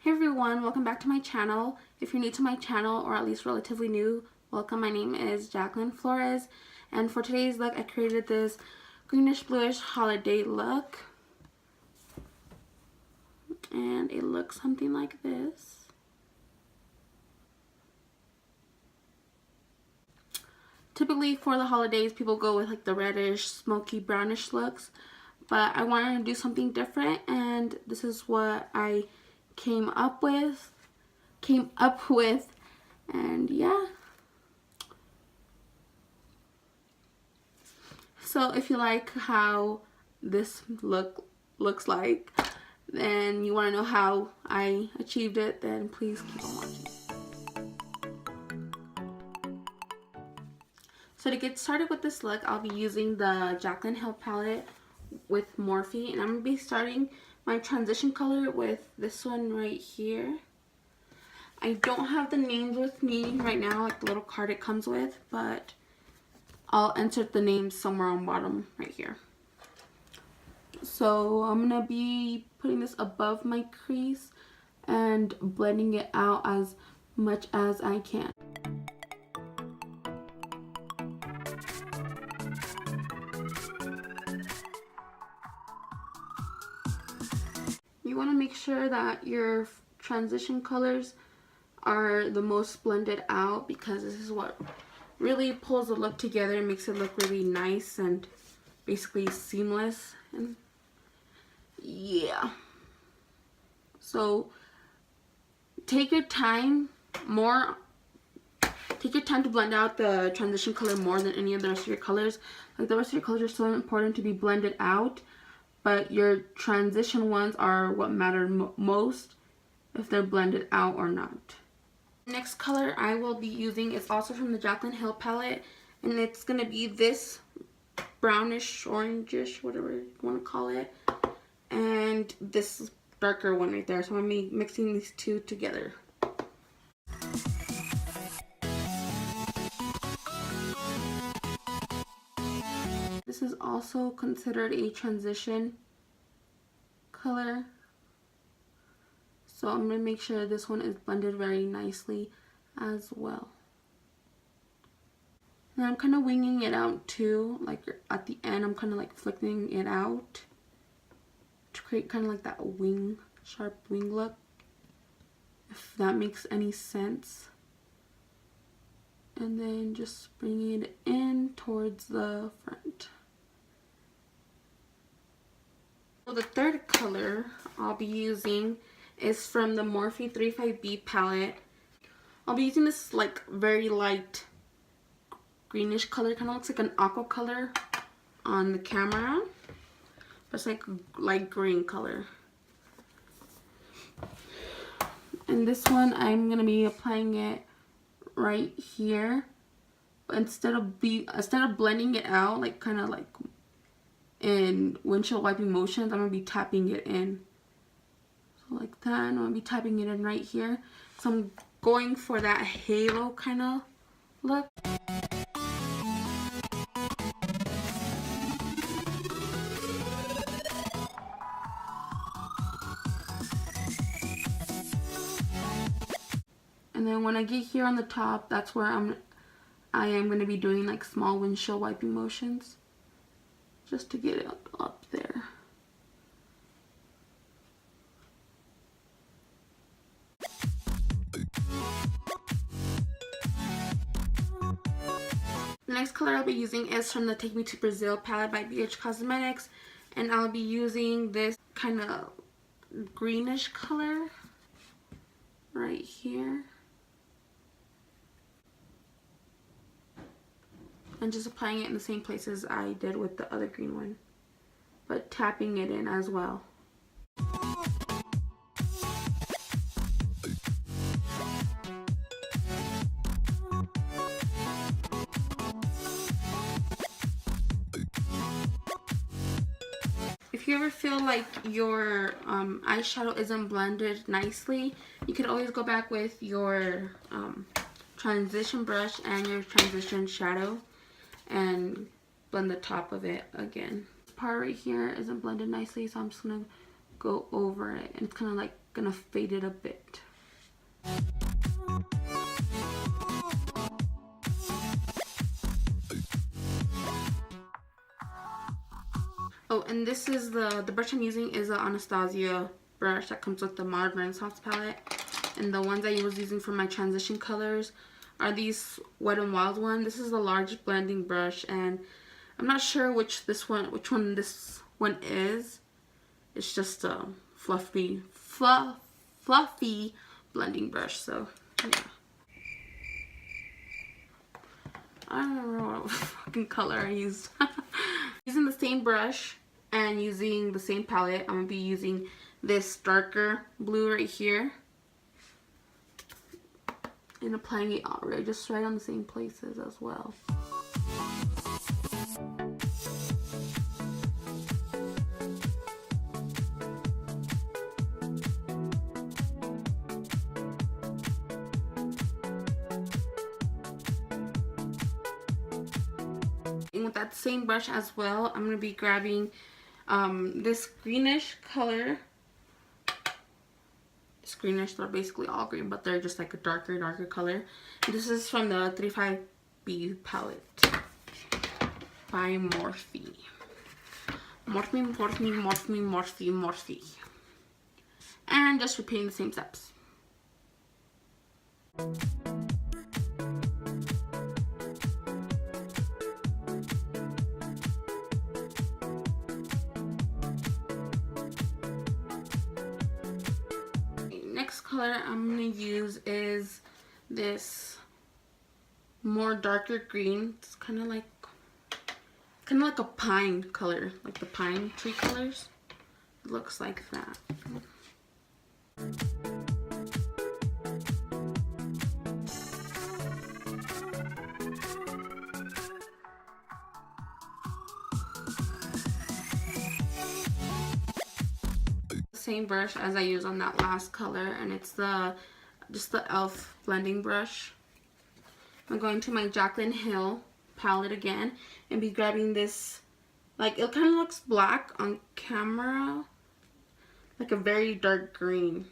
Hey everyone, welcome back to my channel. If you're new to my channel, or at least relatively new, welcome. My name is Jackeline Flores, and for today's look I created this greenish bluish holiday look, and it looks something like this. Typically for the holidays people go with like the reddish, smoky, brownish looks, but I wanted to do something different, and this is what I came up with, and yeah. So if you like how this looks like, then you want to know how I achieved it, then please keep on watching. So to get started with this look, I'll be using the Jaclyn Hill palette with Morphe, and I'm going to be starting my transition color with this one right here. I don't have the names with me right now, like the little card it comes with, but I'll insert the names somewhere on bottom right here. So I'm going to be putting this above my crease and blending it out as much as I can. You want to make sure that your transition colors are the most blended out, because this is what really pulls the look together and makes it look really nice and basically seamless. And yeah, so take your time to blend out the transition color more than any of the rest of your colors. Like, the rest of your colors are so important to be blended out, but your transition ones are what matter most, if they're blended out or not. Next color I will be using is also from the Jaclyn Hill palette, and it's going to be this brownish, orangish, whatever you want to call it, and this darker one right there. So I'm going to be mixing these two together. This is also considered a transition color, so I'm going to make sure this one is blended very nicely as well. And I'm kind of winging it out too, like at the end I'm kind of like flicking it out to create kind of like that wing, sharp wing look, if that makes any sense. And then just bringing it in towards the front. So the third color I'll be using is from the Morphe 35B palette. I'll be using this like very light greenish color, kind of looks like an aqua color on the camera, but it's like light green color. And this one I'm going to be applying it right here, but instead of blending it out like kind of like in windshield wiping motions, I'm going to be tapping it in. So like that, and I'm going to be tapping it in right here. So I'm going for that halo kind of look. And then when I get here on the top, that's where I am going to be doing like small windshield wiping motions, just to get it up there. The next color I'll be using is from the Take Me to Brazil palette by Biege Cosmetics, and I'll be using this kind of greenish color right here, and just applying it in the same places I did with the other green one, but tapping it in as well. If you ever feel like your eyeshadow isn't blended nicely, you could always go back with your transition brush and your transition shadow and blend the top of it again. This part right here isn't blended nicely, so I'm just going to go over it, and it's kind of like gonna fade it a bit. Oh, and this is the brush I'm using is the Anastasia brush that comes with the Mod Renaissance palette. And the ones I was using for my transition colors are these Wet n Wild one. This is a large blending brush, and I'm not sure which one this one is. It's just a fluffy blending brush. So yeah, I don't remember what fucking color I used. Using the same brush and using the same palette, I'm gonna be using this darker blue right here and applying it already just right on the same places as well. And with that same brush as well, I'm going to be grabbing this greenish color. This greenish, they're basically all green, but they're just like a darker color. And this is from the 35B palette by Morphe. Morphe. And just repeating the same steps. Next color I'm going to use is this more darker green. It's kind of like a pine color, like the pine tree colors. It looks like that. Same brush as I used on that last color, and it's just the e.l.f. blending brush. I'm going to my Jaclyn Hill palette again and be grabbing this, like, it kind of looks black on camera, like a very dark green,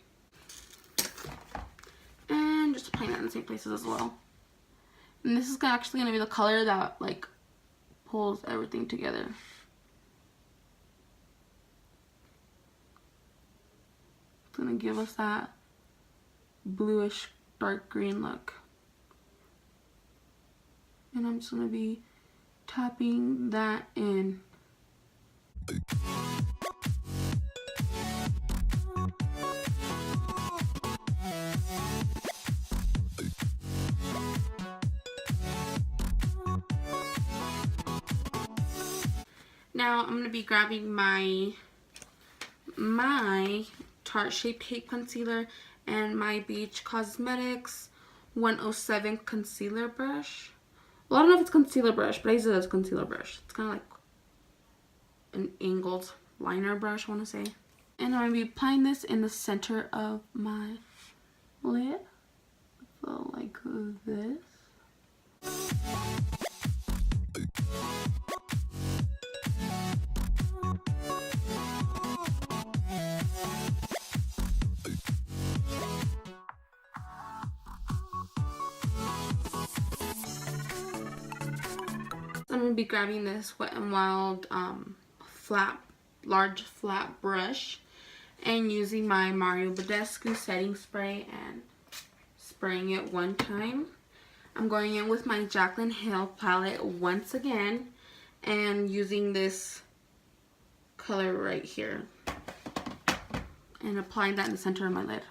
and just applying that in the same places as well. And this is actually going to be the color that like pulls everything together. Gonna give us that bluish dark green look, and I'm just gonna be tapping that in. Now I'm gonna be grabbing my Tarte Shape Tape Concealer and my Biege Cosmetics 107 concealer brush. Well, I don't know if it's concealer brush, but I use it as a concealer brush. It's kind of like an angled liner brush, I want to say. And I'm going to be applying this in the center of my lid. So like this. I'm going to be grabbing this Wet n Wild large flat brush and using my Mario Badescu setting spray and spraying it one time. I'm going in with my Jaclyn Hill palette once again and using this color right here and applying that in the center of my lid.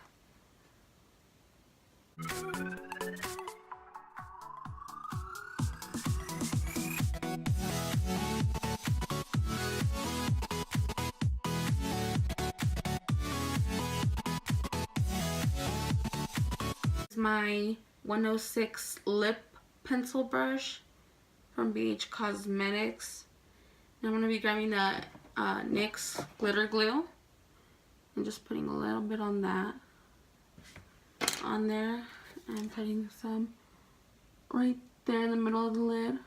My 106 lip pencil brush from Biege Cosmetics, and I'm going to be grabbing the NYX glitter glue and just putting a little bit on that on there and putting some right there in the middle of the lid.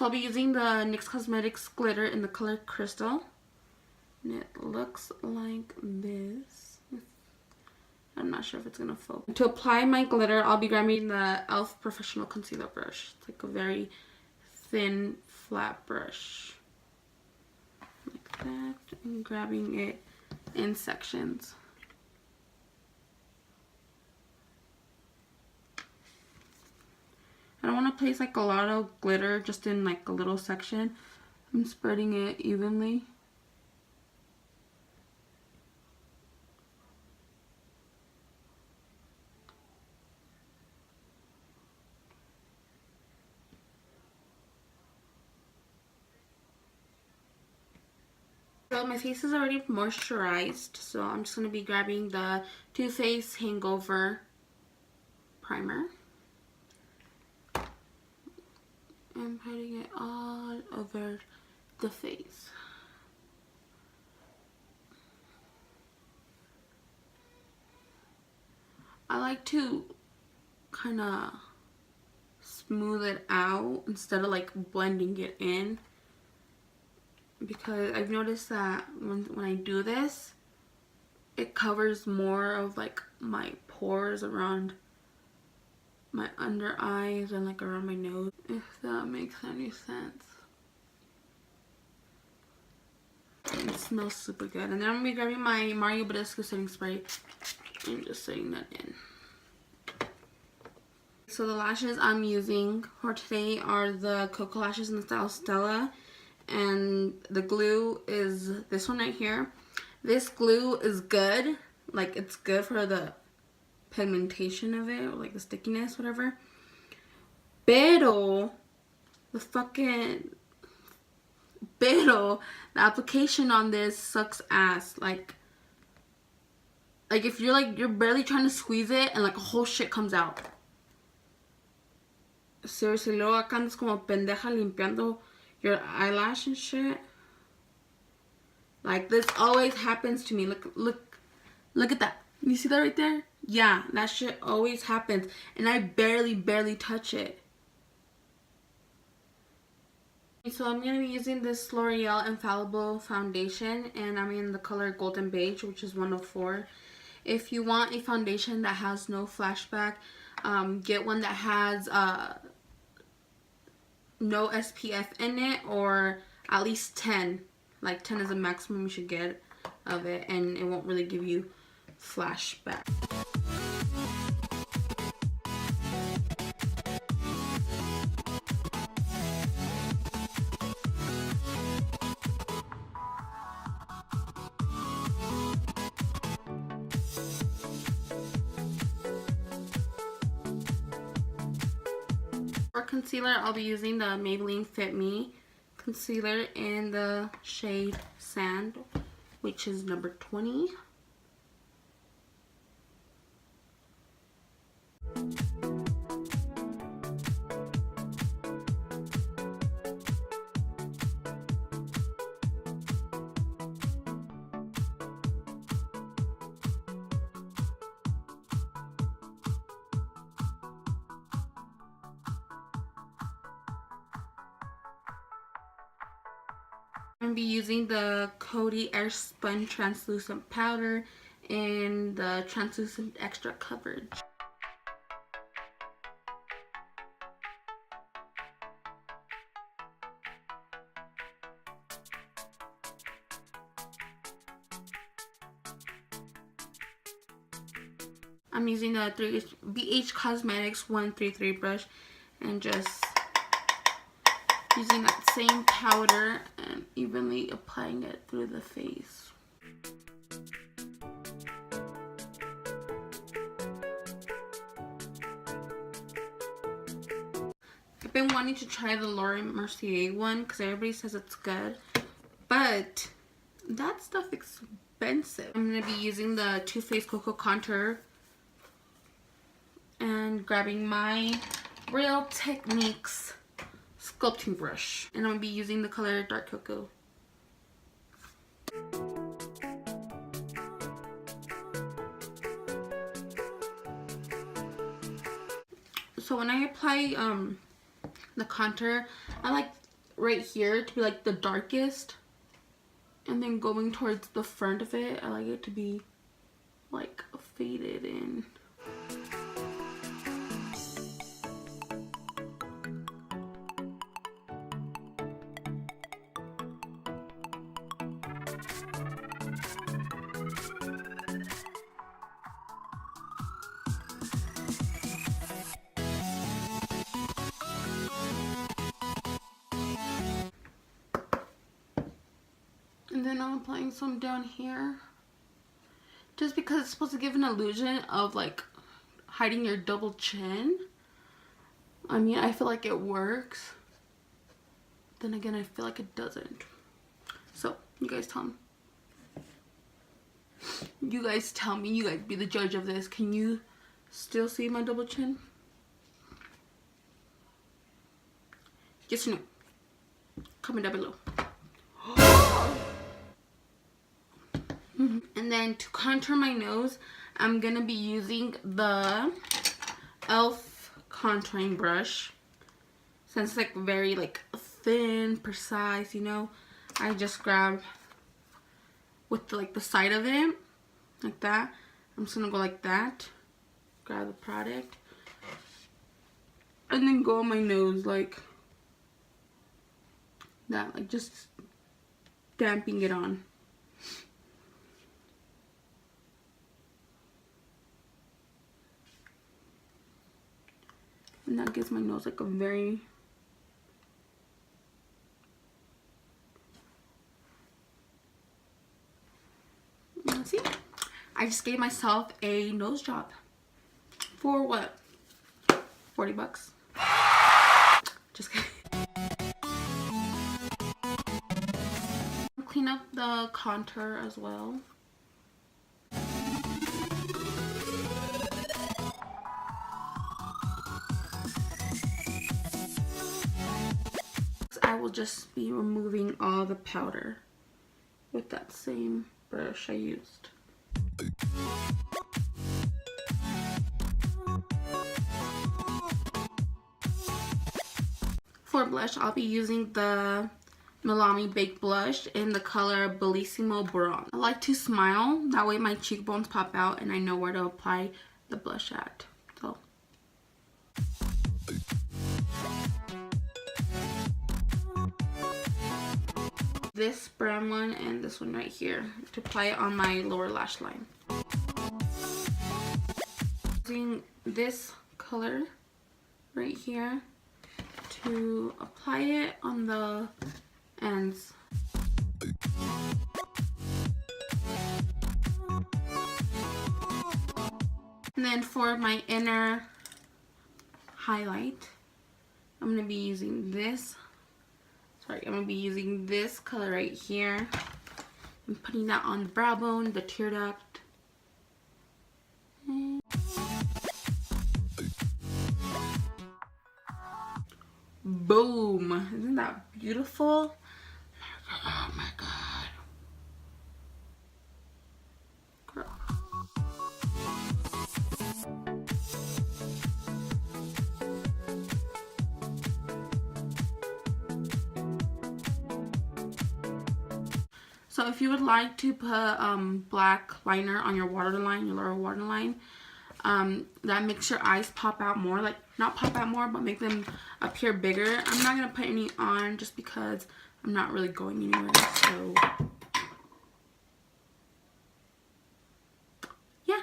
So I'll be using the NYX Cosmetics glitter in the color Crystal. And it looks like this. I'm not sure if it's going to focus. To apply my glitter, I'll be grabbing the e.l.f. Professional Concealer Brush. It's like a very thin, flat brush. Like that. And grabbing it in sections. I don't want to place like a lot of glitter just in like a little section. I'm spreading it evenly. So my face is already moisturized, so I'm just going to be grabbing the Too Faced Hangover primer. And putting it all over the face. I like to kind of smooth it out instead of like blending it in, because I've noticed that when I do this, it covers more of like my pores around my under eyes and like around my nose, if that makes any sense. And it smells super good. And then I'm gonna be grabbing my Mario Badescu setting spray and just setting that in. So the lashes I'm using for today are the Koko lashes in the style Stella, and the glue is this one right here. This glue is good, like it's good for the pigmentation of it, or like the stickiness, whatever. Pero the application on this sucks ass. Like if you're barely trying to squeeze it and like a whole shit comes out. Seriously, luego acá andas como pendeja limpiando your eyelash and shit. Like this always happens to me. Look at that. You see that right there? Yeah, that shit always happens. And I barely touch it. So I'm going to be using this Loreal Infallible foundation. And I'm in the color Golden Beige, which is 104. If you want a foundation that has no flashback, get one that has no SPF in it, or at least 10. Like 10 is the maximum you should get of it. And it won't really give you flashback. For concealer, I'll be using the Maybelline Fit Me concealer in the shade Sand, which is number 20. I'm going to be using the Coty Airspun translucent powder in the translucent extra coverage. I'm using the BH Cosmetics 133 brush and just using that same powder and evenly applying it through the face. I've been wanting to try the Laura Mercier one because everybody says it's good, but that stuff is expensive. I'm going to be using the Too Faced Koko Contour and grabbing my Real Techniques sculpting brush, and I'm going to be using the color Dark Cocoa. So when I apply the contour, I like right here to be like the darkest, and then going towards the front of it, I like it to be like faded in. And then I'm applying some down here, just because it's supposed to give an illusion of like hiding your double chin. I mean, I feel like it works. Then again, I feel like it doesn't. So, you guys tell me. You guys tell me. You guys be the judge of this. Can you still see my double chin? Yes or no? Comment down below. And then to contour my nose, I'm gonna be using the e.l.f. contouring brush. Since it's like very like thin, precise, you know, I just grab with the side of it, like that. I'm just gonna go like that, grab the product, and then go on my nose like that, like just damping it on. And that gives my nose like a very see, I just gave myself a nose job for what? 40 bucks. Just kidding. Clean up the contour as well. I will just be removing all the powder with that same brush I used. For blush, I'll be using the Milani Baked Blush in the color Bellissimo Bronze. I like to smile, that way my cheekbones pop out and I know where to apply the blush at. So. This brown one and this one right here to apply it on my lower lash line. Using this color right here to apply it on the ends. And then for my inner highlight, I'm going to be using this. I'm going to be using this color right here. I'm putting that on the brow bone, the tear duct. Boom! Isn't that beautiful? Oh my god. Girl. So if you would like to put black liner on your waterline, your lower waterline, that makes your eyes pop out more, like not pop out more, but make them appear bigger. I'm not going to put any on just because I'm not really going anywhere, so yeah.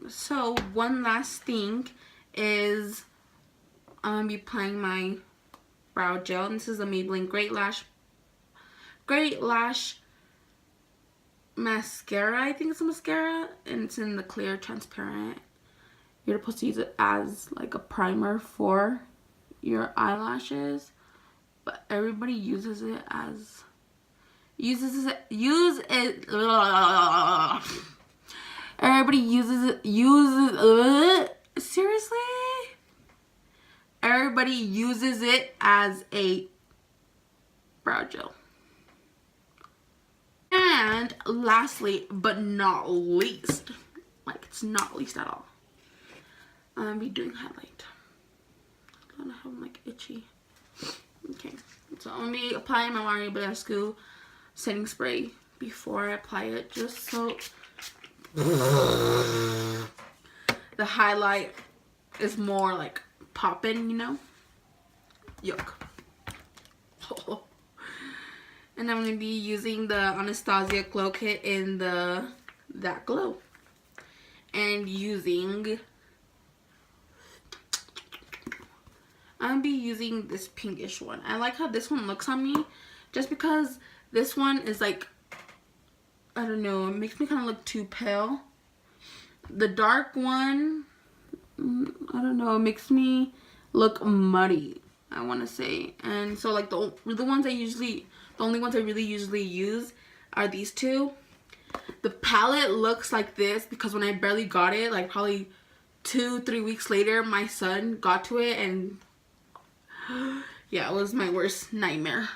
So one last thing is I'm going to be applying my brow gel. And this is a Maybelline Great Lash mascara. I think it's a mascara, and it's in the clear transparent. You're supposed to use it as like a primer for your eyelashes, but everybody uses it as everybody seriously, everybody uses it as a brow gel. And lastly, but not least, like it's not least at all, I'm gonna be doing highlight. I'm gonna have like itchy. Okay, So I'm going to be applying my Badescu setting spray before I apply it, just so the highlight is more like popping, you know. Yuck. And I'm going to be using the Anastasia Glow Kit in That Glow. And I'm going to be using this pinkish one. I like how this one looks on me, just because this one is like, I don't know, it makes me kind of look too pale. The dark one, I don't know, it makes me look muddy, I want to say. And so like the only ones I really usually use are these two. The palette looks like this because when I barely got it, like probably 2-3 weeks later, my son got to it, and yeah, it was my worst nightmare.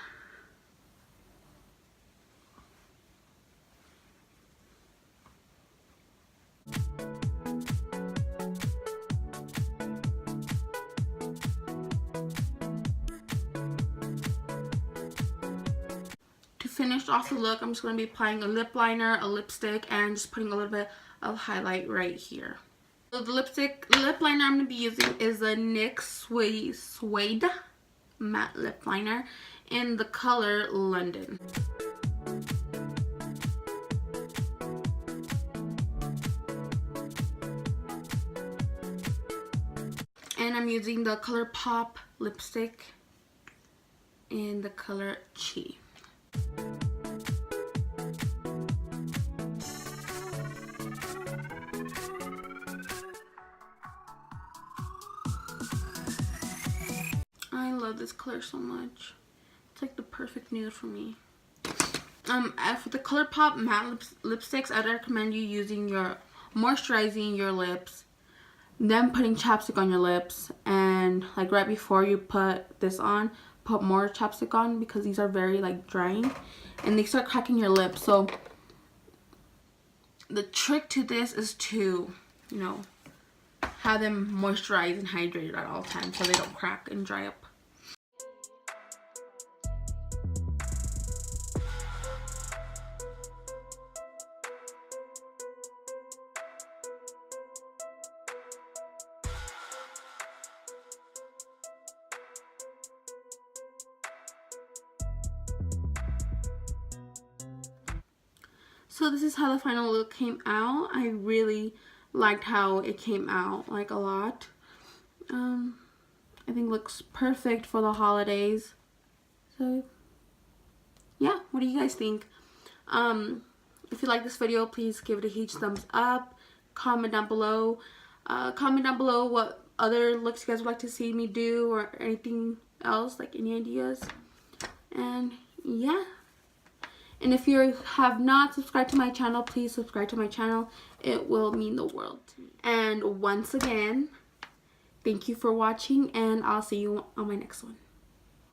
To finish off the look, I'm just going to be applying a lip liner, a lipstick, and just putting a little bit of highlight right here. So the lip liner I'm going to be using is the NYX Suede matte lip liner in the color London. And I'm using the ColourPop lipstick in the color Chi. I love this color so much. It's like the perfect nude for me. For the ColourPop matte lipsticks, I'd recommend you moisturizing your lips, then putting chapstick on your lips, and like right before you put this on, put more chapstick on, because these are very like drying and they start cracking your lips. So the trick to this is to, you know, have them moisturized and hydrated at all times so they don't crack and dry up. So this is how the final look came out. I really liked how it came out, like a lot. I think it looks perfect for the holidays. So yeah, what do you guys think? If you like this video, please give it a huge thumbs up. Comment down below. What other looks you guys would like to see me do, or anything else, like any ideas. And yeah. And if you have not subscribed to my channel, please subscribe to my channel. It will mean the world to me. And once again, thank you for watching, and I'll see you on my next one.